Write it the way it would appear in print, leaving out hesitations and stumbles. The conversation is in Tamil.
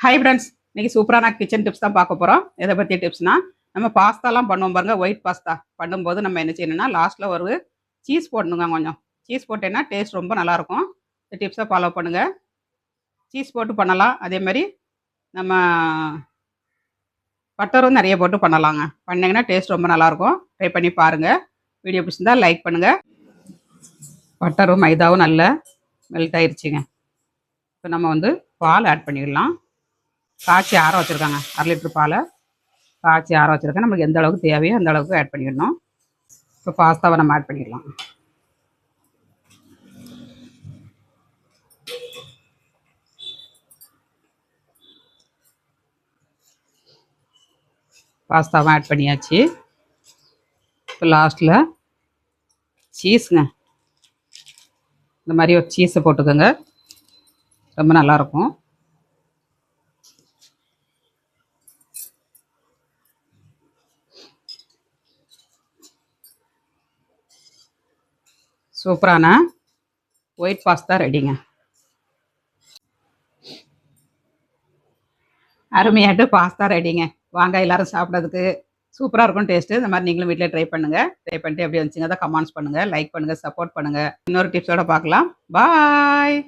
ஹாய் ஃப்ரெண்ட்ஸ், இன்னைக்கு சூப்பரான கிச்சன் டிப்ஸ் தான் பார்க்க போகிறோம். எதை பற்றி டிப்ஸ்னா, நம்ம பாஸ்தாலாம் பண்ணுவோம் பாருங்க. ஒயிட் பாஸ்தா பண்ணும்போது நம்ம என்ன செய்யணும்னா, லாஸ்ட்டில் ஒரு சீஸ் போடணுங்க. கொஞ்சம் சீஸ் போட்டேன்னா டேஸ்ட் ரொம்ப நல்லாயிருக்கும். இந்த டிப்ஸை ஃபாலோ பண்ணுங்கள். சீஸ் போட்டு பண்ணலாம். அதே மாதிரி நம்ம பட்டரும் நிறைய போட்டு பண்ணலாங்க. பண்ணிங்கன்னா டேஸ்ட் ரொம்ப நல்லாயிருக்கும். ட்ரை பண்ணி பாருங்கள். வீடியோ பிடிச்சிருந்தால் லைக் பண்ணுங்கள். பட்டரும் மைதாவும் நல்லா மெல்ட் ஆயிடுச்சுங்க. இப்போ நம்ம பால் ஆட் பண்ணிடலாம். காய்ச்சி ஆற வச்சுருக்காங்க. 1/2 லிட்டர் பாலை காய்ச்சி ஆற வச்சுருக்கேன். நமக்கு எந்த அளவுக்கு தேவையோ அந்த அளவுக்கு ஆட் பண்ணிடணும். இப்போ பாஸ்தாவை நம்ம ஆட் பண்ணிடலாம். பாஸ்தாவை ஆட் பண்ணியாச்சு. இப்போ லாஸ்ட்டில் சீஸுங்க. இந்த மாதிரி ஒரு சீஸை போட்டுக்கோங்க. ரொம்ப நல்லாயிருக்கும். சூப்பரான ஒயிட் பாஸ்தா ரெடிங்க. அருமையாட்டு பாஸ்தா ரெடிங்க. வாங்க எல்லாரும் சாப்பிட்றதுக்கு. சூப்பராக இருக்கும் டேஸ்ட்டு. இந்த மாதிரி நீங்களும் வீட்டில் ட்ரை பண்ணுங்கள். ட்ரை பண்ணிட்டு எப்படி வந்துச்சுங்க தான் கமெண்ட்ஸ் பண்ணுங்கள், லைக் பண்ணுங்கள், சப்போர்ட் பண்ணுங்கள். இன்னொரு டிப்ஸோடு பார்க்கலாம். பாய்.